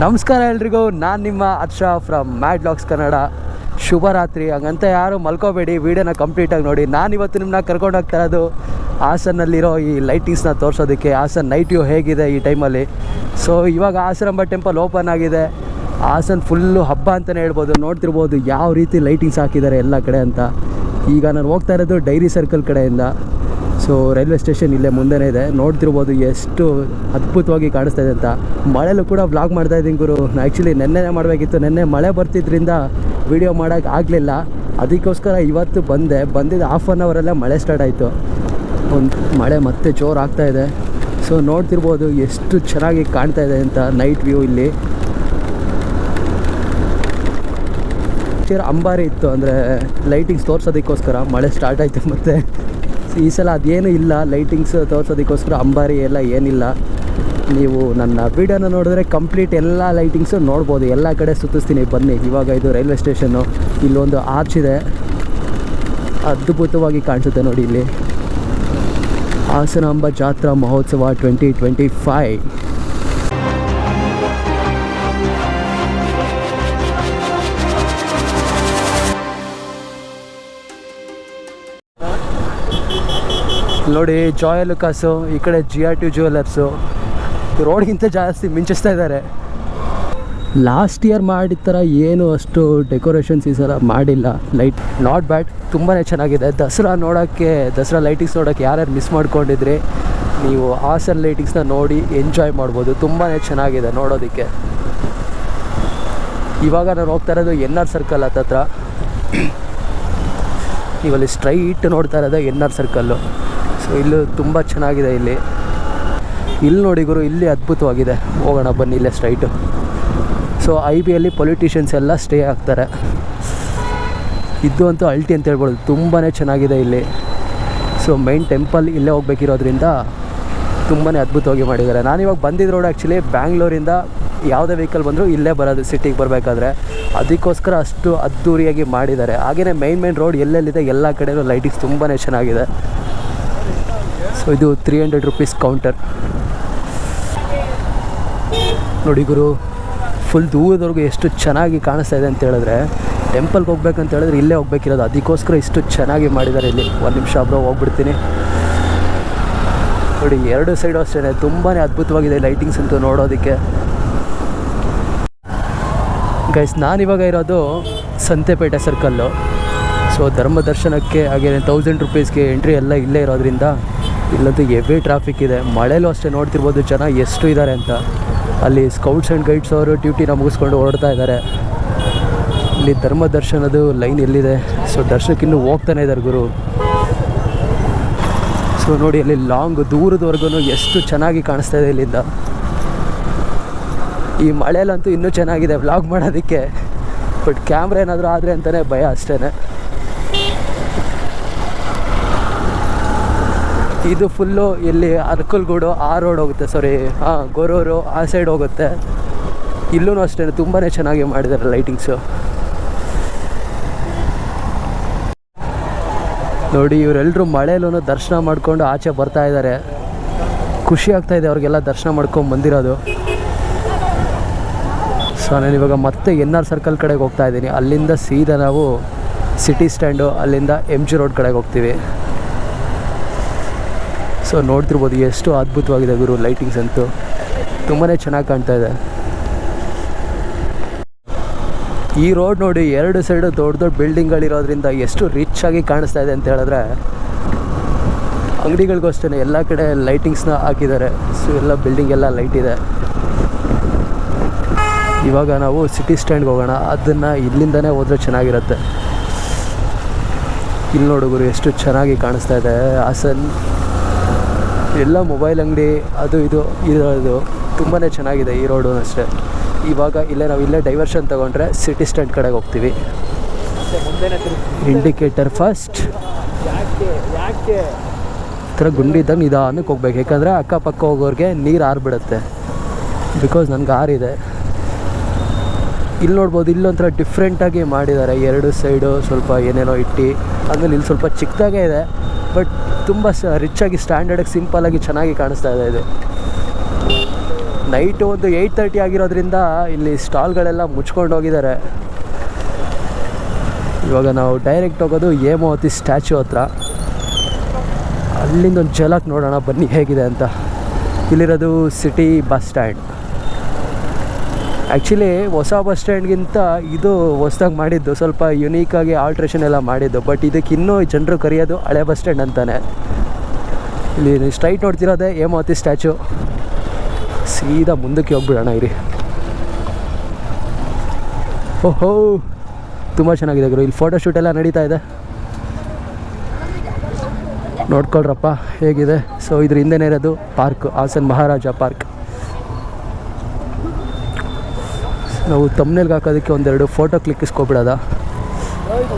ನಮಸ್ಕಾರ ಎಲ್ರಿಗೂ, ನಾನು ನಿಮ್ಮ ಹರ್ಷ ಫ್ರಮ್ ಮ್ಯಾಡ್ ವ್ಲಾಗ್ಸ್ ಕನ್ನಡ. ಶುಭರಾತ್ರಿ. ಹಂಗಂತ ಯಾರು ಮಲ್ಕೋಬೇಡಿ, ವೀಡಿಯೋನ ಕಂಪ್ಲೀಟಾಗಿ ನೋಡಿ. ನಾನಿವತ್ತು ನಿಮ್ಮನ್ನ ಕರ್ಕೊಂಡು ಹೋಗ್ತಾ ಇರೋದು ಹಾಸನ್ನಲ್ಲಿರೋ ಈ ಲೈಟಿಂಗ್ಸ್ನ ತೋರಿಸೋದಕ್ಕೆ. ಹಾಸನ್ ನೈಟ್ ವ್ಯೂ ಹೇಗಿದೆ ಈ ಟೈಮಲ್ಲಿ. ಸೊ ಇವಾಗ ಹಾಸನಾಂಬ ಟೆಂಪಲ್ ಓಪನ್ ಆಗಿದೆ. ಹಾಸನ್ ಫುಲ್ಲು ಹಬ್ಬ ಅಂತಲೇ ಹೇಳ್ಬೋದು. ನೋಡ್ತಿರ್ಬೋದು ಯಾವ ರೀತಿ ಲೈಟಿಂಗ್ಸ್ ಹಾಕಿದ್ದಾರೆ ಎಲ್ಲ ಕಡೆ ಅಂತ. ಈಗ ನಾನು ಹೋಗ್ತಾ ಇರೋದು ಡೈರಿ ಸರ್ಕಲ್ ಕಡೆಯಿಂದ. ಸೊ ರೈಲ್ವೆ ಸ್ಟೇಷನ್ ಇಲ್ಲೇ ಮುಂದೆನೇ ಇದೆ. ನೋಡ್ತಿರ್ಬೋದು ಎಷ್ಟು ಅದ್ಭುತವಾಗಿ ಕಾಣಿಸ್ತಾ ಇದೆ ಅಂತ. ಮಳೆಯಲ್ಲೂ ಕೂಡ ವ್ಲಾಗ್ ಮಾಡ್ತಾಯಿದ್ದೀನಿ ಗುರು. ನಾನು ಆ್ಯಕ್ಚುಲಿ ನೆನ್ನೆನೇ ಮಾಡಬೇಕಿತ್ತು. ನೆನ್ನೆ ಮಳೆ ಬರ್ತಿದ್ರಿಂದ ವೀಡಿಯೋ ಮಾಡೋಕ್ಕೆ ಆಗಲಿಲ್ಲ. ಅದಕ್ಕೋಸ್ಕರ ಇವತ್ತು ಬಂದಿದ್ದು ಹಾಫ್ ಆನ್ ಅವರಲ್ಲೇ ಮಳೆ ಸ್ಟಾರ್ಟ್ ಆಯಿತು. ಒಂದು ಮಳೆ ಮತ್ತೆ ಜೋರು ಆಗ್ತಾಯಿದೆ. ಸೊ ನೋಡ್ತಿರ್ಬೋದು ಎಷ್ಟು ಚೆನ್ನಾಗಿ ಕಾಣ್ತಾ ಇದೆ ಅಂತ ನೈಟ್ ವ್ಯೂ ಇಲ್ಲಿ. ಅಂಬಾರಿ ಇತ್ತು, ಅಂದರೆ ಲೈಟಿಂಗ್ಸ್ ತೋರಿಸೋದಕ್ಕೋಸ್ಕರ ಮಳೆ ಸ್ಟಾರ್ಟ್ ಆಯಿತು. ಮತ್ತು ಈ ಸಲ ಅದೇನೂ ಇಲ್ಲ, ಲೈಟಿಂಗ್ಸ್ ತೋರಿಸೋದಕ್ಕೋಸ್ಕರ ಅಂಬಾರಿ ಎಲ್ಲ ಏನಿಲ್ಲ. ನೀವು ನನ್ನ ವೀಡಿಯೋನ ನೋಡಿದ್ರೆ ಕಂಪ್ಲೀಟ್ ಎಲ್ಲ ಲೈಟಿಂಗ್ಸು ನೋಡ್ಬೋದು. ಎಲ್ಲ ಕಡೆ ಸುತ್ತಿಸ್ತೀನಿ ಬನ್ನಿ. ಇವಾಗ ಇದು ರೈಲ್ವೆ ಸ್ಟೇಷನ್ನು. ಇಲ್ಲೊಂದು ಆರ್ಚ್ ಇದೆ, ಅದ್ಭುತವಾಗಿ ಕಾಣಿಸುತ್ತೆ ನೋಡಿ ಇಲ್ಲಿ. ಹಾಸನಾಂಬ ಜಾತ್ರಾ ಮಹೋತ್ಸವ 2025. ನೋಡಿ ಜಾಯ್ ಲುಕಾಸು, ಈ ಕಡೆ GRT ಜ್ಯುವೆಲರ್ಸು. ರೋಡ್ಗಿಂತ ಜಾಸ್ತಿ ಮಿಂಚಿಸ್ತಾ ಇದ್ದಾರೆ. ಲಾಸ್ಟ್ ಇಯರ್ ಮಾಡಿದ ಥರ ಏನು ಅಷ್ಟು ಡೆಕೋರೇಷನ್ಸ್ ಈ ಸಲ ಮಾಡಿಲ್ಲ. ಲೈಟ್ ನಾಟ್ ಬ್ಯಾಡ್, ತುಂಬಾ ಚೆನ್ನಾಗಿದೆ. ದಸರಾ ಲೈಟಿಂಗ್ಸ್ ನೋಡೋಕ್ಕೆ ಯಾರ್ಯಾರು ಮಿಸ್ ಮಾಡ್ಕೊಂಡಿದ್ರಿ, ನೀವು ಹಾಸನ್ ಲೈಟಿಂಗ್ಸ್ನ ನೋಡಿ ಎಂಜಾಯ್ ಮಾಡ್ಬೋದು. ತುಂಬಾ ಚೆನ್ನಾಗಿದೆ ನೋಡೋದಕ್ಕೆ. ಇವಾಗ ನಾನು ಹೋಗ್ತಾ ಇರೋದು NR ಸರ್ಕಲ್ ಹತ್ತತ್ರ. ನೀವಲ್ಲಿ ಸ್ಟ್ರೈಟ್ ನೋಡ್ತಾ ಇರೋದು NR ಸರ್ಕಲ್ಲು. ಸೊ ಇಲ್ಲೂ ತುಂಬ ಚೆನ್ನಾಗಿದೆ. ಇಲ್ಲಿ ನೋಡಿ ಗುರು, ಇಲ್ಲಿ ಅದ್ಭುತವಾಗಿದೆ. ಹೋಗೋಣ ಬನ್ನಿ ಇಲ್ಲೇ ಸ್ಟ್ರೈಟು. ಸೊ IBಯಲ್ಲಿ ಪೊಲಿಟಿಷಿಯನ್ಸ್ ಎಲ್ಲ ಸ್ಟೇ ಆಗ್ತಾರೆ. ಇದು ಅಂತೂ ಅಲ್ಟಿ ಅಂತ ಹೇಳ್ಬೋದು. ತುಂಬಾ ಚೆನ್ನಾಗಿದೆ ಇಲ್ಲಿ. ಸೊ ಮೈನ್ ಟೆಂಪಲ್ ಇಲ್ಲೇ ಹೋಗ್ಬೇಕಿರೋದ್ರಿಂದ ತುಂಬಾ ಅದ್ಭುತವಾಗಿ ಮಾಡಿದ್ದಾರೆ. ನಾನಿವಾಗ ಬಂದಿದ್ದ ರೋಡ್ ಆ್ಯಕ್ಚುಲಿ ಬ್ಯಾಂಗ್ಳೂರಿಂದ ಯಾವುದೇ ವೆಹಿಕಲ್ ಬಂದರೂ ಇಲ್ಲೇ ಬರೋದು ಸಿಟಿಗೆ ಬರಬೇಕಾದ್ರೆ. ಅದಕ್ಕೋಸ್ಕರ ಅಷ್ಟು ಅದ್ಧೂರಿಯಾಗಿ ಮಾಡಿದ್ದಾರೆ. ಹಾಗೆಯೇ ಮೈನ್ ರೋಡ್ ಎಲ್ಲೆಲ್ಲಿದೆ ಎಲ್ಲ ಕಡೆಯೂ ಲೈಟಿಂಗ್ಸ್ ತುಂಬಾ ಚೆನ್ನಾಗಿದೆ. ಸೊ ಇದು 300 ರೂಪೀಸ್ ಕೌಂಟರ್. ನೋಡಿ ಗುರು, ಫುಲ್ ದೂರದವರೆಗೂ ಎಷ್ಟು ಚೆನ್ನಾಗಿ ಕಾಣಿಸ್ತಾ ಇದೆ ಅಂತ ಹೇಳಿದ್ರೆ, ಟೆಂಪಲ್ಗೆ ಹೋಗ್ಬೇಕಂತ ಹೇಳಿದ್ರೆ ಇಲ್ಲೇ ಹೋಗ್ಬೇಕಿರೋದು. ಅದಕ್ಕೋಸ್ಕರ ಇಷ್ಟು ಚೆನ್ನಾಗಿ ಮಾಡಿದ್ದಾರೆ ಇಲ್ಲಿ. ಒಂದು ನಿಮಿಷ ಬ್ರೋ ಹೋಗ್ಬಿಡ್ತೀನಿ. ನೋಡಿ ಎರಡು ಸೈಡು ಅಷ್ಟೇ ತುಂಬಾ ಅದ್ಭುತವಾಗಿದೆ ಲೈಟಿಂಗ್ಸ್ ಅಂತೂ ನೋಡೋದಕ್ಕೆ. ಗೈಸ್, ನಾನಿವಾಗ ಇರೋದು ಸಂತೆಪೇಟೆ ಸರ್ಕಲ್ಲು. ಸೊ ಧರ್ಮ ದರ್ಶನಕ್ಕೆ ಹಾಗೆ 1000 ರೂಪೀಸ್ಗೆ ಎಂಟ್ರಿ ಎಲ್ಲ ಇಲ್ಲೇ ಇರೋದ್ರಿಂದ ಇಲ್ಲಂತೂ ಹೆವಿ ಟ್ರಾಫಿಕ್ ಇದೆ. ಮಳೆಯಲ್ಲೂ ಅಷ್ಟೇ ನೋಡ್ತಿರ್ಬೋದು ಜನ ಎಷ್ಟು ಇದ್ದಾರೆ ಅಂತ. ಅಲ್ಲಿ ಸ್ಕೌಟ್ಸ್ ಆ್ಯಂಡ್ ಗೈಡ್ಸ್ ಅವರು ಡ್ಯೂಟಿನ ಮುಗಿಸ್ಕೊಂಡು ಹೊರಡ್ತಾ ಇದ್ದಾರೆ. ಇಲ್ಲಿ ಧರ್ಮ ದರ್ಶನದ ಲೈನ್ ಎಲ್ಲಿದೆ. ಸೊ ದರ್ಶನಕ್ಕೆ ಇನ್ನೂ ಹೋಗ್ತಾನೆ ಇದ್ದಾರೆ ಗುರು. ಸೊ ನೋಡಿ ಅಲ್ಲಿ ಲಾಂಗ್ ದೂರದವರೆಗೂ ಎಷ್ಟು ಚೆನ್ನಾಗಿ ಕಾಣಿಸ್ತಾ ಇದೆ ಇಲ್ಲಿಂದ. ಈ ಮಳೆಯಲ್ಲಂತೂ ಇನ್ನೂ ಚೆನ್ನಾಗಿದೆ ವ್ಲಾಗ್ ಮಾಡೋದಕ್ಕೆ. ಬಟ್ ಕ್ಯಾಮ್ರಾ ಏನಾದರೂ ಆದರೆ ಅಂತಲೇ ಭಯ ಅಷ್ಟೇ. ಇದು ಫುಲ್ಲು ಇಲ್ಲಿ ಅರ್ಕಲ್ಗೂಡು ಆ ರೋಡ್ ಹೋಗುತ್ತೆ, ಗೊರೂರು ಆ ಸೈಡ್ ಹೋಗುತ್ತೆ. ಇಲ್ಲೂ ಅಷ್ಟೇ ತುಂಬಾ ಚೆನ್ನಾಗಿ ಮಾಡಿದ್ದಾರೆ ಲೈಟಿಂಗ್ಸು. ನೋಡಿ ಇವರೆಲ್ಲರೂ ಮಳೆಯಲ್ಲೂ ದರ್ಶನ ಮಾಡಿಕೊಂಡು ಆಚೆ ಬರ್ತಾ ಇದ್ದಾರೆ. ಖುಷಿ ಆಗ್ತಾಯಿದೆ ಅವ್ರಿಗೆಲ್ಲ ದರ್ಶನ ಮಾಡ್ಕೊಂಡು ಬಂದಿರೋದು. ಸೊ ನಾನಿವಾಗ ಮತ್ತೆ NR ಸರ್ಕಲ್ ಕಡೆಗೆ ಹೋಗ್ತಾ ಇದ್ದೀನಿ. ಅಲ್ಲಿಂದ ಸೀದಾ ನಾವು ಸಿಟಿ ಸ್ಟ್ಯಾಂಡು, ಅಲ್ಲಿಂದ MG ರೋಡ್ ಕಡೆಗೆ ಹೋಗ್ತೀವಿ. ಸೊ ನೋಡ್ತಿರ್ಬೋದು ಎಷ್ಟು ಅದ್ಭುತವಾಗಿದೆ ಗುರು ಲೈಟಿಂಗ್ಸ್ ಅಂತೂ. ತುಂಬಾ ಚೆನ್ನಾಗಿ ಕಾಣ್ತಾ ಇದೆ. ಈ ರೋಡ್ ನೋಡಿ ಎರಡು ಸೈಡು ದೊಡ್ಡ ದೊಡ್ಡ ಬಿಲ್ಡಿಂಗ್ಗಳಿರೋದ್ರಿಂದ ಎಷ್ಟು ರಿಚ್ ಆಗಿ ಕಾಣಿಸ್ತಾ ಇದೆ ಅಂತ ಹೇಳಿದ್ರೆ, ಅಂಗಡಿಗಳಿಗೂ ಅಷ್ಟೇ ಎಲ್ಲ ಕಡೆ ಲೈಟಿಂಗ್ಸ್ನ ಹಾಕಿದ್ದಾರೆ. ಸೊ ಎಲ್ಲ ಬಿಲ್ಡಿಂಗ್ ಎಲ್ಲ ಲೈಟ್ ಇದೆ. ಇವಾಗ ನಾವು ಸಿಟಿ ಸ್ಟ್ಯಾಂಡ್ಗೆ ಹೋಗೋಣ. ಅದನ್ನು ಇಲ್ಲಿಂದನೇ ಹೋದರೆ ಚೆನ್ನಾಗಿರುತ್ತೆ. ಇಲ್ಲಿ ನೋಡುಗರು ಎಷ್ಟು ಚೆನ್ನಾಗಿ ಕಾಣಿಸ್ತಾ ಇದೆ ಹಾಸನ್. ಎಲ್ಲ ಮೊಬೈಲ್ ಅಂಗಡಿ ಅದು ಇದು ಇರೋದು ತುಂಬಾ ಚೆನ್ನಾಗಿದೆ ಈ ರೋಡು ಅಷ್ಟೇ. ಇವಾಗ ನಾವು ಇಲ್ಲೇ ಡೈವರ್ಷನ್ ತೊಗೊಂಡ್ರೆ ಸಿಟಿ ಸ್ಟ್ಯಾಂಡ್ ಕಡೆಗೆ ಹೋಗ್ತೀವಿ. ಇಂಡಿಕೇಟರ್ ಫಸ್ಟ್ ಥರ ಗುಂಡಿ ಇದ್ದಾಗ ನಿಧಾನಕ್ಕೆ ಹೋಗ್ಬೇಕು. ಯಾಕಂದರೆ ಅಕ್ಕಪಕ್ಕ ಹೋಗೋರಿಗೆ ನೀರು ಆರಿಬಿಡುತ್ತೆ. ಬಿಕಾಸ್ ನನಗೆ ಆರಿದೆ. ಇಲ್ಲಿ ನೋಡ್ಬೋದು, ಇಲ್ಲೊಂಥರ ಡಿಫ್ರೆಂಟಾಗಿ ಮಾಡಿದ್ದಾರೆ. ಎರಡು ಸೈಡು ಸ್ವಲ್ಪ ಏನೇನೋ ಇಟ್ಟು. ಆಮೇಲೆ ಇಲ್ಲಿ ಸ್ವಲ್ಪ ಚಿಕ್ಕದಾಗೇ ಇದೆ, ಬಟ್ ತುಂಬ ರಿಚ್ಚಾಗಿ ಸ್ಟ್ಯಾಂಡರ್ಡಾಗಿ ಸಿಂಪಲ್ಲಾಗಿ ಚೆನ್ನಾಗಿ ಕಾಣಿಸ್ತಾ ಇದೆ ಇದು. ನೈಟು ಒಂದು 8:30 ಆಗಿರೋದ್ರಿಂದ ಇಲ್ಲಿ ಸ್ಟಾಲ್ಗಳೆಲ್ಲ ಮುಚ್ಕೊಂಡು ಹೋಗಿದ್ದಾರೆ. ಇವಾಗ ನಾವು ಡೈರೆಕ್ಟ್ ಹೋಗೋದು ಹೇಮಾವತಿ ಸ್ಟ್ಯಾಚ್ಯೂ ಹತ್ರ. ಅಲ್ಲಿಂದ ಒಂದು ಝಲಕ್ ನೋಡೋಣ ಬನ್ನಿ ಹೇಗಿದೆ ಅಂತ. ಇಲ್ಲಿರೋದು ಸಿಟಿ ಬಸ್ ಸ್ಟ್ಯಾಂಡ್. ಆ್ಯಕ್ಚುಲಿ ಹೊಸ ಬಸ್ ಸ್ಟ್ಯಾಂಡ್ಗಿಂತ ಇದು ಹೊಸ್ದಾಗಿ ಮಾಡಿದ್ದು, ಸ್ವಲ್ಪ ಯುನೀಕಾಗಿ ಆಲ್ಟ್ರೇಷನ್ ಎಲ್ಲ ಮಾಡಿದ್ದು. ಬಟ್ ಇದಕ್ಕೆ ಇನ್ನೂ ಜನರು ಕರೆಯೋದು ಹಳೆ ಬಸ್ ಸ್ಟ್ಯಾಂಡ್ ಅಂತಾನೆ. ಇಲ್ಲಿ ಸ್ಟ್ರೈಟ್ ನೋಡ್ತಿರೋದೆ ಹೇಮಾವತಿ ಸ್ಟ್ಯಾಚು. ಸೀದಾ ಮುಂದಕ್ಕೆ ಹೋಗ್ಬಿಡೋಣ ಇರಿ. ಓಹೋ ತುಂಬ ಚೆನ್ನಾಗಿದೆ ಗುರು. ಇಲ್ಲಿ ಫೋಟೋಶೂಟ್ ಎಲ್ಲ ನಡೀತಾ ಇದೆ, ನೋಡ್ಕೊಳ್ರಪ್ಪ ಹೇಗಿದೆ. ಸೊ ಇದ್ರ ಹಿಂದೆನೇ ಇರೋದು ಪಾರ್ಕ್, ಹಾಸನ್ ಮಹಾರಾಜ ಪಾರ್ಕ್. ನಾವು ತಮ್ನೇಲ್ಗೆ ಹಾಕೋದಕ್ಕೆ ಒಂದೆರಡು ಫೋಟೋ ಕ್ಲಿಕ್ಕಿಸ್ಕೊಬಿಡೋದ.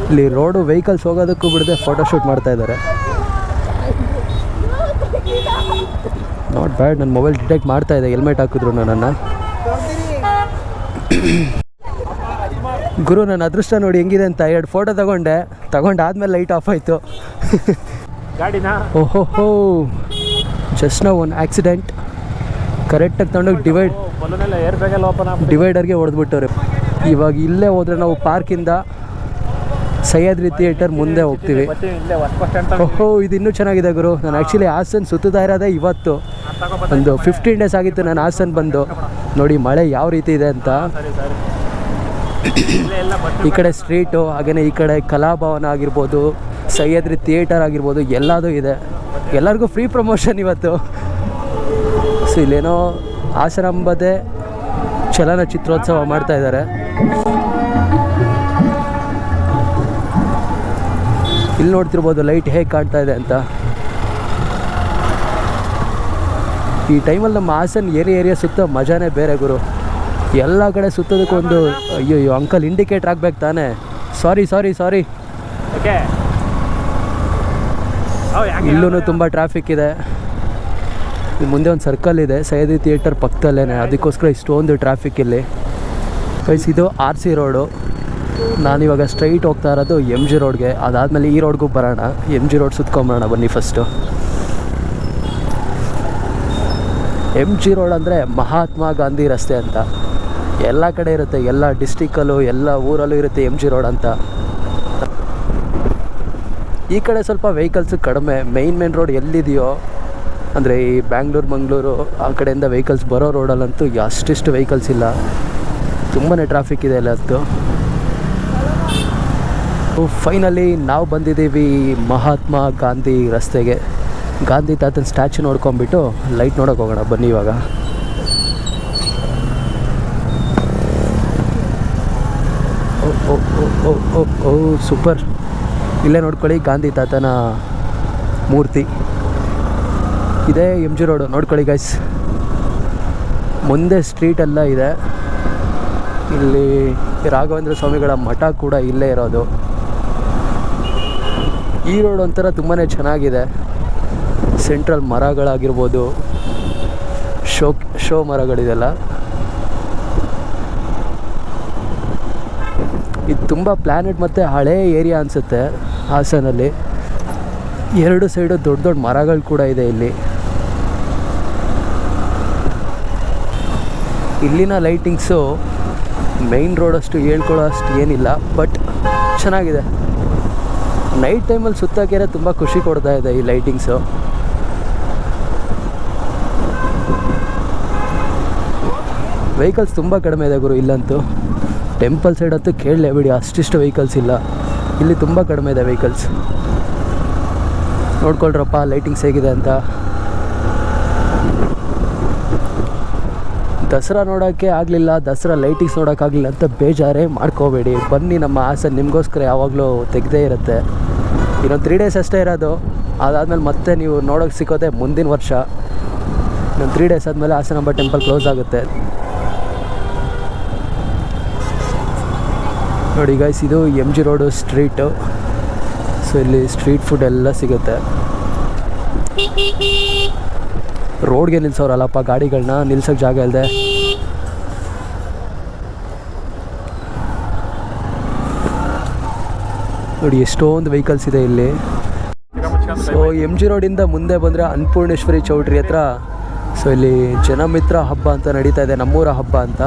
ಇಲ್ಲಿ ರೋಡು ವೆಹಿಕಲ್ಸ್ ಹೋಗೋದಕ್ಕೂ ಬಿಡದೆ ಫೋಟೋಶೂಟ್ ಮಾಡ್ತಾ ಇದ್ದಾರೆ. Not bad. ನನ್ನ ಮೊಬೈಲ್ ಡಿಟೆಕ್ಟ್ ಮಾಡ್ತಾ ಇದೆ, ಹೆಲ್ಮೆಟ್ ಹಾಕಿದ್ರು ನನ್ನನ್ನು. ಗುರು ನನ್ನ ಅದೃಷ್ಟ ನೋಡಿ ಹೆಂಗಿದೆ ಅಂತ. 2 ಫೋಟೋ ತಗೊಂಡಾದ್ಮೇಲೆ ಲೈಟ್ ಆಫ್ ಆಯಿತು. ಗಾಡಿನಾ ಓಹೋ ಜಸ್ಟ್ ನಾವು ಒಂದು ಆಕ್ಸಿಡೆಂಟ್. ಕರೆಕ್ಟಾಗಿ ತಗೊಂಡೋಗಿ ಡಿವೈಡರ್ಗೆ ಹೊಡೆದ್ಬಿಟ್ಟವ್ರೆ. ಇವಾಗ ಇಲ್ಲೇ ಹೋದರೆ ನಾವು ಪಾರ್ಕಿಂದ ಸಹ್ಯಾದ್ರಿ ಥಿಯೇಟರ್ ಮುಂದೆ ಹೋಗ್ತೀವಿ. ಓಹೋ ಇದು ಇನ್ನೂ ಚೆನ್ನಾಗಿದೆ ಗುರು. ನಾನು ಆ್ಯಕ್ಚುಲಿ ಹಾಸನ್ ಸುತ್ತುತ್ತಾ ಇರೋದೇ ಇವತ್ತು. ಒಂದು 15 ಡೇಸ್ ಆಗಿತ್ತು ನಾನು ಹಾಸನ್ ಬಂದು. ನೋಡಿ ಮಳೆ ಯಾವ ರೀತಿ ಇದೆ ಅಂತ. ಈ ಕಡೆ ಸ್ಟ್ರೀಟು, ಹಾಗೆಯೇ ಈ ಕಡೆ ಕಲಾಭವನ ಆಗಿರ್ಬೋದು, ಸಹ್ಯಾದ್ರಿ ಥಿಯೇಟರ್ ಆಗಿರ್ಬೋದು, ಎಲ್ಲದೂ ಇದೆ. ಎಲ್ಲರಿಗೂ ಫ್ರೀ ಪ್ರಮೋಷನ್ ಇವತ್ತು. ಸೊ ಇಲ್ಲೇನೋ ಹಾಸನಾಂಬದೇ ಚಲನಚಿತ್ರೋತ್ಸವ ಮಾಡ್ತಾ ಇದ್ದಾರೆ. ಇಲ್ಲಿ ನೋಡ್ತಿರ್ಬೋದು ಲೈಟ್ ಹೇಗೆ ಕಾಣ್ತಾ ಇದೆ ಅಂತ. ಈ ಟೈಮಲ್ಲಿ ನಮ್ಮ ಹಾಸನ್ ಏರಿಯಾ ಸುತ್ತ ಮಜಾನೇ ಬೇರೆ ಗುರು. ಎಲ್ಲ ಕಡೆ ಸುತ್ತೋದಕ್ಕೊಂದು ಅಯ್ಯೋ ಅಂಕಲ್ ಇಂಡಿಕೇಟ್ರ್ ಆಗ್ಬೇಕು ತಾನೆ. ಸಾರಿ ಓಕೆ. ಇಲ್ಲೂ ತುಂಬ ಟ್ರಾಫಿಕ್ ಇದೆ. ಮುಂದೆ ಒಂದು ಸರ್ಕಲ್ ಇದೆ ಸಹ್ಯಾದ್ರಿ ಥಿಯೇಟರ್ ಪಕ್ಕದಲ್ಲೇ, ಅದಕ್ಕೋಸ್ಕರ ಇಷ್ಟೊಂದು ಟ್ರಾಫಿಕ್ ಇಲ್ಲಿ. ಗೈಸ್ ಇದು RC ರೋಡು. ನಾನಿವಾಗ ಸ್ಟ್ರೈಟ್ ಹೋಗ್ತಾ ಇರೋದು MG ರೋಡ್ಗೆ. ಅದಾದಮೇಲೆ ಈ ರೋಡ್ಗೂ ಬರೋಣ. MG ರೋಡ್ ಸುತ್ಕೊಂಬರೋಣ ಬನ್ನಿ ಫಸ್ಟು. MG ರೋಡ್ ಅಂದರೆ ಮಹಾತ್ಮ ಗಾಂಧಿ ರಸ್ತೆ ಅಂತ. ಎಲ್ಲ ಕಡೆ ಇರುತ್ತೆ, ಎಲ್ಲ ಡಿಸ್ಟಿಕಲ್ಲೂ ಎಲ್ಲ ಊರಲ್ಲೂ ಇರುತ್ತೆ MG ರೋಡ್ ಅಂತ. ಈ ಕಡೆ ಸ್ವಲ್ಪ ವೆಹಿಕಲ್ಸ್ ಕಡಿಮೆ. ಮೇನ್ ರೋಡ್ ಎಲ್ಲಿದೆಯೋ ಅಂದರೆ ಈ ಬ್ಯಾಂಗ್ಳೂರು ಮಂಗಳೂರು ಆ ಕಡೆಯಿಂದ ವೆಹಿಕಲ್ಸ್ ಬರೋ ರೋಡಲ್ಲಂತೂ ಅಷ್ಟಿಷ್ಟು ವೆಹಿಕಲ್ಸ್ ಇಲ್ಲ, ತುಂಬಾ ಟ್ರಾಫಿಕ್ ಇದೆ ಅಲ್ಲಂತೂ. ಫೈನಲಿ ನಾವು ಬಂದಿದ್ದೀವಿ ಮಹಾತ್ಮ ಗಾಂಧಿ ರಸ್ತೆಗೆ. ಗಾಂಧಿ ತಾತನ ಸ್ಟ್ಯಾಚು ನೋಡ್ಕೊಂಬಿಟ್ಟು ಲೈಟ್ ನೋಡೋಕೆ ಹೋಗೋಣ ಬನ್ನಿ ಇವಾಗ. ಓ ಸೂಪರ್. ಇಲ್ಲೇ ನೋಡ್ಕೊಳ್ಳಿ ಗಾಂಧಿ ತಾತನ ಮೂರ್ತಿ. ಇದೇ MG ರೋಡು ನೋಡ್ಕೊಳ್ಳಿ ಗೈಸ್. ಮುಂದೆ ಸ್ಟ್ರೀಟೆಲ್ಲ ಇದೆ. ಇಲ್ಲಿ ರಾಘವೇಂದ್ರ ಸ್ವಾಮಿಗಳ ಮಠ ಕೂಡ ಇಲ್ಲೇ ಇರೋದು. ಈ ರೋಡ್ ಒಂಥರ ತುಂಬಾ ಚೆನ್ನಾಗಿದೆ. ಸೆಂಟ್ರಲ್ ಮರಗಳಾಗಿರ್ಬೋದು, ಶೋ ಮರಗಳಿದೆಲ್ಲ. ಇದು ತುಂಬ ಪ್ಲ್ಯಾನೆಟ್ ಮತ್ತು ಹಳೇ ಏರಿಯಾ ಅನಿಸುತ್ತೆ ಹಾಸನಲ್ಲಿ. 2 ಸೈಡು ದೊಡ್ಡ ಮರಗಳು ಕೂಡ ಇದೆ ಇಲ್ಲಿ. ಇಲ್ಲಿನ ಲೈಟಿಂಗ್ಸು ಮೇಯ್ನ್ ರೋಡಷ್ಟು ಹೇಳ್ಕೊಳ್ಳೋ ಅಷ್ಟು ಏನಿಲ್ಲ, ಬಟ್ ಚೆನ್ನಾಗಿದೆ. ನೈಟ್ ಟೈಮಲ್ಲಿ ಸುತ್ತಕ್ಕೆ ತುಂಬ ಖುಷಿ ಕೊಡ್ತಾ ಇದೆ ಈ ಲೈಟಿಂಗ್ಸು. ವೆಹಿಕಲ್ಸ್ ತುಂಬ ಕಡಿಮೆ ಇದೆ ಗುರು ಇಲ್ಲಂತೂ. ಟೆಂಪಲ್ ಸೈಡ್ ಅಂತೂ ಕೇಳಲೇಬೇಡಿ, ಅಷ್ಟಿಷ್ಟು ವೆಹಿಕಲ್ಸ್ ಇಲ್ಲ ಇಲ್ಲಿ. ತುಂಬ ಕಡಿಮೆ ಇದೆ ವೆಹಿಕಲ್ಸ್. ನೋಡ್ಕೊಳ್ರಪ್ಪ ಲೈಟಿಂಗ್ಸ್ ಹೇಗಿದೆ ಅಂತ. ದಸರಾ ನೋಡೋಕ್ಕೆ ಆಗಲಿಲ್ಲ, ದಸರಾ ಲೈಟಿಂಗ್ಸ್ ನೋಡೋಕ್ಕಾಗಲಿಲ್ಲ ಅಂತ ಬೇಜಾರೇ ಮಾಡ್ಕೋಬೇಡಿ. ಬನ್ನಿ, ನಮ್ಮ ಹಾಸನ್ ನಿಮಗೋಸ್ಕರ ಯಾವಾಗಲೂ ತೆಗೆದೇ ಇರುತ್ತೆ. ಇನ್ನೊಂದು 3 ಡೇಸ್ ಅಷ್ಟೇ ಇರೋದು. ಅದಾದಮೇಲೆ ಮತ್ತೆ ನೀವು ನೋಡೋಕ್ಕೆ ಸಿಗೋದೆ ಮುಂದಿನ ವರ್ಷ. ಇನ್ನೊಂದು 3 ಡೇಸ್ ಆದಮೇಲೆ ಹಾಸನಾಂಬ ಟೆಂಪಲ್ ಕ್ಲೋಸ್ ಆಗುತ್ತೆ. ನೋಡಿ ಗೈಸ್, ಇದು MG ರೋಡು ಸ್ಟ್ರೀಟು. ಸೊ ಇಲ್ಲಿ ಸ್ಟ್ರೀಟ್ ಫುಡ್ ಎಲ್ಲ ಸಿಗುತ್ತೆ. ರೋಡ್ಗೆ ನಿಲ್ಸೋರಲ್ಲಪ್ಪ ಗಾಡಿಗಳನ್ನ, ನಿಲ್ಸೋಕ್ಕೆ ಜಾಗ ಇಲ್ಲದೆ. ನೋಡಿ ಎಷ್ಟೊಂದು ವೆಹಿಕಲ್ಸ್ ಇದೆ ಇಲ್ಲಿ. ಸೊ MG ರೋಡಿಂದ ಮುಂದೆ ಬಂದರೆ ಅನ್ನಪೂರ್ಣೇಶ್ವರಿ ಚೌಟ್ರಿ ಹತ್ರ ಸೊ ಇಲ್ಲಿ ಜನಮಿತ್ರ ಹಬ್ಬ ಅಂತ ನಡೀತಾ ಇದೆ, ನಮ್ಮೂರ ಹಬ್ಬ ಅಂತ.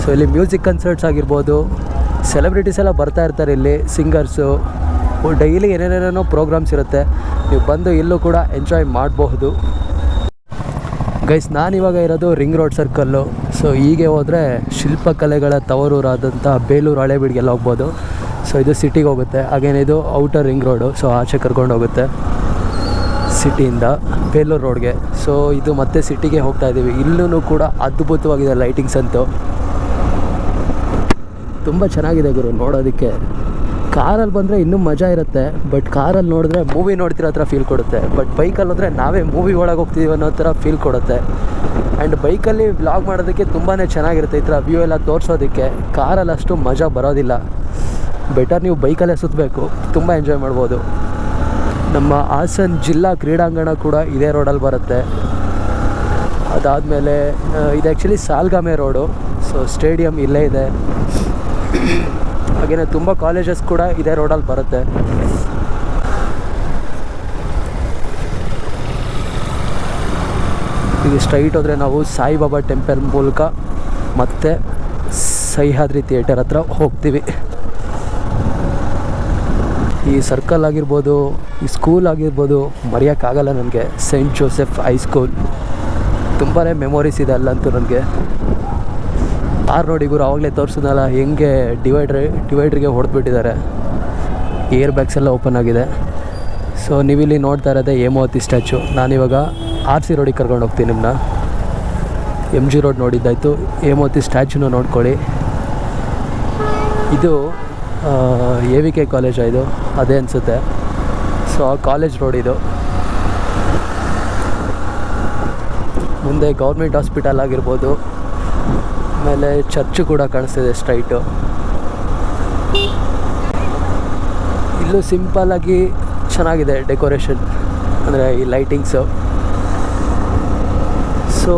ಸೊ ಇಲ್ಲಿ ಮ್ಯೂಸಿಕ್ ಕನ್ಸರ್ಟ್ಸ್ ಆಗಿರ್ಬೋದು, ಸೆಲೆಬ್ರಿಟೀಸ್ ಎಲ್ಲ ಬರ್ತಾ ಇರ್ತಾರೆ ಇಲ್ಲಿ, ಸಿಂಗರ್ಸು. ಡೈಲಿ ಏನೇನೇನೋ ಪ್ರೋಗ್ರಾಮ್ಸ್ ಇರುತ್ತೆ, ನೀವು ಬಂದು ಇಲ್ಲೂ ಕೂಡ ಎಂಜಾಯ್ ಮಾಡಬಹುದು. ಗೈಸ್, ನಾನಿವಾಗ ಇರೋದು ರಿಂಗ್ ರೋಡ್ ಸರ್ಕಲ್ಲು. ಸೊ ಹೀಗೆ ಹೋದರೆ ಶಿಲ್ಪಕಲೆಗಳ ತವರೂರಾದಂಥ ಬೇಲೂರು ಹಳೇಬೀಡಿಗೆಲ್ಲ ಹೋಗ್ಬೋದು. ಸೊ ಇದು ಸಿಟಿಗೆ ಹೋಗುತ್ತೆ, ಹಾಗೇನೇ ಇದು ಔಟರ್ ರಿಂಗ್ ರೋಡು. ಸೊ ಆಚೆ ಕರ್ಕೊಂಡು ಹೋಗುತ್ತೆ ಸಿಟಿಯಿಂದ ಬೇಲೂರು ರೋಡ್ಗೆ. ಸೊ ಇದು ಮತ್ತೆ ಸಿಟಿಗೆ ಹೋಗ್ತಾ ಇದ್ದೀವಿ. ಇಲ್ಲೂ ಕೂಡ ಅದ್ಭುತವಾಗಿದೆ ಲೈಟಿಂಗ್ಸ್ ಅಂತೂ ತುಂಬ ಚೆನ್ನಾಗಿದೆ ಗುರು ನೋಡೋದಕ್ಕೆ. ಕಾರಲ್ಲಿ ಬಂದರೆ ಇನ್ನೂ ಮಜಾ ಇರುತ್ತೆ, ಬಟ್ ಕಾರಲ್ಲಿ ನೋಡಿದ್ರೆ ಮೂವಿ ನೋಡ್ತಿರೋ ಥರ ಫೀಲ್ ಕೊಡುತ್ತೆ. ಬಟ್ ಬೈಕಲ್ಲಿ ಹೋದರೆ ನಾವೇ ಮೂವಿ ಒಳಗೆ ಹೋಗ್ತೀವಿ ಅನ್ನೋ ಥರ ಫೀಲ್ ಕೊಡುತ್ತೆ. ಆ್ಯಂಡ್ ಬೈಕಲ್ಲಿ ವ್ಲಾಗ್ ಮಾಡೋದಕ್ಕೆ ತುಂಬಾ ಚೆನ್ನಾಗಿರುತ್ತೆ, ಈ ಥರ ವ್ಯೂ ಎಲ್ಲ ತೋರಿಸೋದಕ್ಕೆ. ಕಾರಲ್ಲಿ ಅಷ್ಟು ಮಜಾ ಬರೋದಿಲ್ಲ. ಬೆಟರ್ ನೀವು ಬೈಕಲ್ಲೇ ಸುತ್ತಬೇಕು, ತುಂಬ ಎಂಜಾಯ್ ಮಾಡ್ಬೋದು. ನಮ್ಮ ಹಾಸನ ಜಿಲ್ಲಾ ಕ್ರೀಡಾಂಗಣ ಕೂಡ ಇದೇ ರೋಡಲ್ಲಿ ಬರುತ್ತೆ. ಅದಾದಮೇಲೆ ಇದು ಆ್ಯಕ್ಚುಲಿ ಸಾಲ್ಗಾಮೆ ರೋಡು. ಸೊ ಸ್ಟೇಡಿಯಂ ಇಲ್ಲೇ ಇದೆ. ಹಾಗೆಯೇ ತುಂಬ ಕಾಲೇಜಸ್ ಕೂಡ ಇದೇ ರೋಡಲ್ಲಿ ಬರುತ್ತೆ. ಈಗ ಸ್ಟ್ರೈಟ್ ಹೋದರೆ ನಾವು ಸಾಯಿಬಾಬಾ ಟೆಂಪಲ್ ಮೂಲಕ ಮತ್ತೆ ಸಹ್ಯಾದ್ರಿ ಥಿಯೇಟರ್ ಹತ್ರ ಹೋಗ್ತೀವಿ. ಈ ಸರ್ಕಲ್ ಆಗಿರ್ಬೋದು, ಈ ಸ್ಕೂಲ್ ಆಗಿರ್ಬೋದು, ಮರೆಯೋಕ್ಕಾಗಲ್ಲ ನನಗೆ. ಸೆಂಟ್ ಜೋಸೆಫ್ ಹೈಸ್ಕೂಲ್ ತುಂಬಾ ಮೆಮೊರೀಸ್ ಇದೆ ಅಲ್ಲಂತೂ ನನಗೆ. ನೋಡಿ ಗುರು, ಆವಾಗಲೇ ತೋರಿಸಿದ್ನಲ್ಲ ಹೆಂಗೆ ಡಿವೈಡ್ರಿಗೆ ಹೊಡೆದ್ಬಿಟ್ಟಿದ್ದಾರೆ. ಏರ್ ಬ್ಯಾಗ್ಸ್ ಎಲ್ಲ ಓಪನ್ ಆಗಿದೆ. ಸೊ ನೀವಿಲ್ಲಿ ನೋಡ್ತಾ ಇರೋದೇ ಹೇಮಾವತಿ ಸ್ಟ್ಯಾಚು. ನಾನಿವಾಗ RC ರೋಡಿಗೆ ಕರ್ಕೊಂಡು ಹೋಗ್ತೀನಿ ನಿಮ್ಮನ್ನ. MG ರೋಡ್ ನೋಡಿದ್ದಾಯಿತು, ಹೇಮಾವತಿ ಸ್ಟ್ಯಾಚುನ ನೋಡ್ಕೊಳ್ಳಿ. ಇದು AVK ಕಾಲೇಜ್, ಇದು ಅದೇ ಅನಿಸುತ್ತೆ. ಸೊ ಆ ಕಾಲೇಜ್ ರೋಡ್ ಇದು. ಮುಂದೆ ಗೌರ್ಮೆಂಟ್ ಹಾಸ್ಪಿಟಲ್ ಆಗಿರ್ಬೋದು, ಆಮೇಲೆ ಚರ್ಚು ಕೂಡ ಕಾಣಿಸ್ತಿದೆ ಸ್ಟ್ರೈಟು. ಇಲ್ಲೂ ಸಿಂಪಲ್ಲಾಗಿ ಚೆನ್ನಾಗಿದೆ ಡೆಕೋರೇಷನ್, ಅಂದರೆ ಈ ಲೈಟಿಂಗ್ಸು. ಸೊ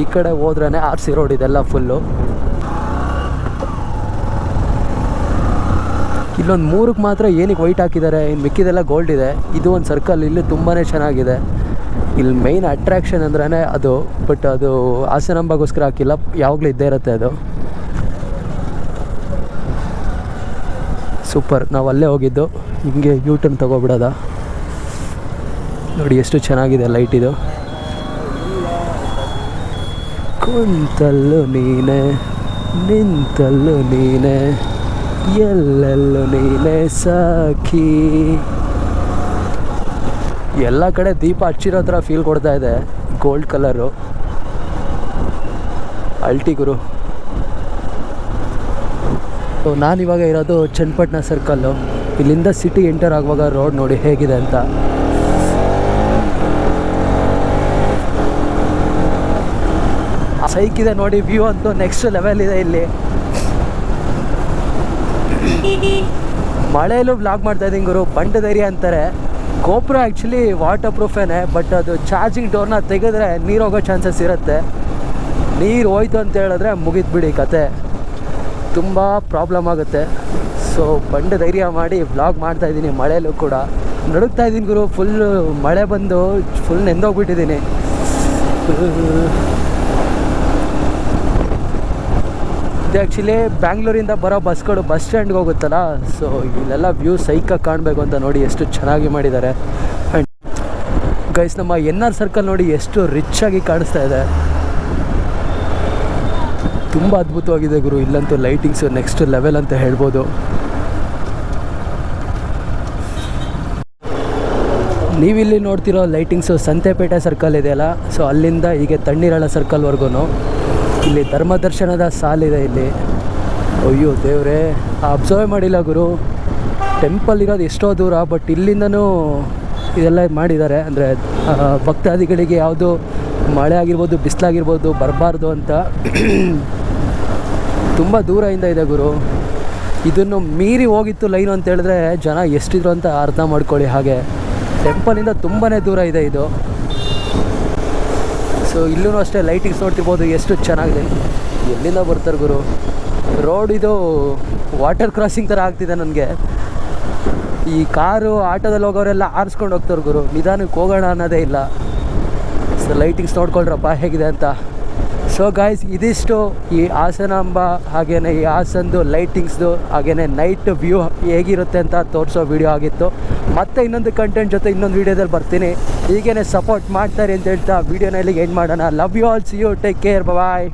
ಈ ಕಡೆ ಹೋದ್ರೇ RC ರೋಡ್ ಇದೆಲ್ಲ ಫುಲ್ಲು. ಇಲ್ಲೊಂದು 3ಕ್ಕೆ ಮಾತ್ರ ಏನಕ್ಕೆ ವೈಟ್ ಹಾಕಿದ್ದಾರೆ, ಇನ್ನು ಮಿಕ್ಕಿದೆಲ್ಲ ಗೋಲ್ಡ್ ಇದೆ. ಇದು ಒಂದು ಸರ್ಕಲ್, ಇಲ್ಲಿ ತುಂಬಾ ಚೆನ್ನಾಗಿದೆ. ಇಲ್ಲಿ ಮೈನ್ ಅಟ್ರ್ಯಾಕ್ಷನ್ ಅಂದ್ರೇ ಅದು. ಬಟ್ ಅದು ಹಾಸನಾಂಬಗೋಸ್ಕರ ಹಾಕಿಲ್ಲ, ಯಾವಾಗಲೂ ಇದ್ದೇ ಇರುತ್ತೆ ಅದು. ಸೂಪರ್, ನಾವು ಅಲ್ಲೇ ಹೋಗಿದ್ದು. ಹಿಂಗೆ ಯೂಟರ್ನ್ ತೊಗೊಬಿಡೋದ. ನೋಡಿ ಎಷ್ಟು ಚೆನ್ನಾಗಿದೆ ಲೈಟ್ ಇದು. ಕುಂತಲ್ಲು ನೀನೆ, ನಿಂತಲ್ಲು ನೀನೆ, ಎಲ್ಲೆಲ್ಲೂ ನೀನೆ ಸಾಕಿ. ಎಲ್ಲ ಕಡೆ ದೀಪ ಹಚ್ಚಿರೋ ಥರ ಫೀಲ್ ಕೊಡ್ತಾ ಇದೆ, ಗೋಲ್ಡ್ ಕಲರು. ಅಲ್ಟಿ ಗುರು. ಸೊ ನಾನಿವಾಗ ಇರೋದು ಚನ್ನಪಟ್ಟಣ ಸರ್ಕಲ್ಲು. ಇಲ್ಲಿಂದ ಸಿಟಿ ಎಂಟರ್ ಆಗುವಾಗ ರೋಡ್ ನೋಡಿ ಹೇಗಿದೆ ಅಂತ. ಸೈಕಿದೆ ನೋಡಿ, ವ್ಯೂ ಅಂತೂ ನೆಕ್ಸ್ಟ್ ಲೆವೆಲ್ ಇದೆ ಇಲ್ಲಿ. ಮಳೆಯಲ್ಲೂ ವ್ಲಾಗ್ ಮಾಡ್ತಾಯಿದ್ದೀನಿ ಗುರು. ಬಂಡೆ ಧೈರ್ಯ ಅಂತಾರೆ. ಗೋಪುರ ಆ್ಯಕ್ಚುಲಿ ವಾಟರ್ ಪ್ರೂಫೇನೆ, ಬಟ್ ಅದು ಚಾರ್ಜಿಂಗ್ ಡೋರ್ನ ತೆಗೆದ್ರೆ ನೀರು ಹೋಗೋ ಚಾನ್ಸಸ್ ಇರುತ್ತೆ. ನೀರು ಹೋಯ್ತು ಅಂತ ಹೇಳಿದ್ರೆ ಮುಗಿದು ಬಿಡಿ ಕತೆ, ತುಂಬ ಪ್ರಾಬ್ಲಮ್ ಆಗುತ್ತೆ. ಸೊ ಬಂಡೆ ಧೈರ್ಯ ಮಾಡಿ ವ್ಲಾಗ್ ಮಾಡ್ತಾಯಿದ್ದೀನಿ. ಮಳೆಯಲ್ಲೂ ಕೂಡ ನಡುಗ್ತಾ ಇದ್ದೀನಿ ಗುರು. ಫುಲ್ಲು ಮಳೆ ಬಂದು ಫುಲ್ ನೆಂದೋಗ್ಬಿಟ್ಟಿದ್ದೀನಿ. ಇದು ಆ್ಯಕ್ಚುಲಿ ಬ್ಯಾಂಗ್ಳೂರಿಂದ ಬರೋ ಬಸ್ಗಳು ಬಸ್ ಸ್ಟ್ಯಾಂಡ್ಗೆ ಹೋಗುತ್ತಲ್ಲ. ಸೊ ಇಲ್ಲೆಲ್ಲ ವ್ಯೂ ಸೈಕಾಗಿ ಕಾಣಬೇಕು ಅಂತ ನೋಡಿ ಎಷ್ಟು ಚೆನ್ನಾಗಿ ಮಾಡಿದ್ದಾರೆ. ಆ್ಯಂಡ್ ಗೈಸ್, ನಮ್ಮ NR ಸರ್ಕಲ್ ನೋಡಿ ಎಷ್ಟು ರಿಚ್ಚಾಗಿ ಕಾಣಿಸ್ತಾ ಇದೆ. ತುಂಬ ಅದ್ಭುತವಾಗಿದೆ ಗುರು. ಇಲ್ಲಂತೂ ಲೈಟಿಂಗ್ಸು ನೆಕ್ಸ್ಟ್ ಲೆವೆಲ್ ಅಂತ ಹೇಳ್ಬೋದು. ನೀವಿಲ್ಲಿ ನೋಡ್ತಿರೋ ಲೈಟಿಂಗ್ಸು ಸಂತೆಪೇಟೆ ಸರ್ಕಲ್ ಇದೆಯಲ್ಲ, ಸೊ ಅಲ್ಲಿಂದ ಹೀಗೆ ತಣ್ಣೀರಳ ಸರ್ಕಲ್ವರೆಗೂ ಇಲ್ಲಿ ಧರ್ಮದರ್ಶನದ ಸಾಲಿದೆ ಇಲ್ಲಿ. ಅಯ್ಯೋ ದೇವ್ರೆ, ಅಬ್ಸರ್ವ್ ಮಾಡಿಲ್ಲ ಗುರು. ಟೆಂಪಲ್ ಇರೋದು ಎಷ್ಟೋ ದೂರ, ಬಟ್ ಇಲ್ಲಿಂದನೂ ಇದೆಲ್ಲ ಮಾಡಿದ್ದಾರೆ. ಅಂದರೆ ಭಕ್ತಾದಿಗಳಿಗೆ ಯಾವುದು ಮಳೆ ಆಗಿರ್ಬೋದು, ಬಿಸಿಲಾಗಿರ್ಬೋದು ಬರಬಾರ್ದು ಅಂತ ತುಂಬ ದೂರದಿಂದ ಇದೆ ಗುರು. ಇದನ್ನು ಮೀರಿ ಹೋಗಿತ್ತು ಲೈನು ಅಂತ ಹೇಳಿದ್ರೆ ಜನ ಎಷ್ಟಿದ್ರು ಅಂತ ಅರ್ಥ ಮಾಡ್ಕೊಳ್ಳಿ. ಹಾಗೆ ಟೆಂಪಲಿಂದ ತುಂಬಾ ದೂರ ಇದೆ ಇದು. ಸೊ ಇಲ್ಲೂ ಅಷ್ಟೇ ಲೈಟಿಂಗ್ಸ್ ನೋಡ್ತಿರ್ಬೋದು ಎಷ್ಟು ಚೆನ್ನಾಗಿದೆ. ಎಲ್ಲಿಂದ ಬರ್ತಾರೆ ಗುರು. ರೋಡ್ ಇದು ವಾಟರ್ ಕ್ರಾಸಿಂಗ್ ಥರ ಆಗ್ತಿದೆ ನನಗೆ. ಈ ಕಾರು ಆಟೋದಲ್ಲಿ ಹೋಗೋರೆಲ್ಲ ಆರಿಸ್ಕೊಂಡು ಹೋಗ್ತಾರೆ ಗುರು. ನಿಧಾನಕ್ಕೆ ಹೋಗೋಣ ಅನ್ನೋದೇ ಇಲ್ಲ. ಸೊ ಲೈಟಿಂಗ್ಸ್ ನೋಡ್ಕೊಳ್ರಪ್ಪ ಹೇಗಿದೆ ಅಂತ. ಸೊ ಗಾಯ್ಸ್, ಇದಿಷ್ಟು ಈ ಹಾಸನಾಂಬ ಹಾಗೆಯೇ ಈ ಹಾಸನದು ಲೈಟಿಂಗ್ಸ್ದು ಹಾಗೆಯೇ ನೈಟ್ ವ್ಯೂ ಹೇಗಿರುತ್ತೆ ಅಂತ ತೋರಿಸೋ ವಿಡಿಯೋ ಆಗಿತ್ತು. ಮತ್ತೆ ಇನ್ನೊಂದು ಕಂಟೆಂಟ್ ಜೊತೆ ಇನ್ನೊಂದು ವೀಡಿಯೋದಲ್ಲಿ ಬರ್ತೀನಿ. ಹೀಗೇ ಸಪೋರ್ಟ್ ಮಾಡ್ತಾರೆ ಅಂತ ಹೇಳ್ತಾ ವೀಡಿಯೋನ ಇಲ್ಲಿಗೆ ಎಂಡ್ ಮಾಡೋಣ. Love you all, see you, take care, bye.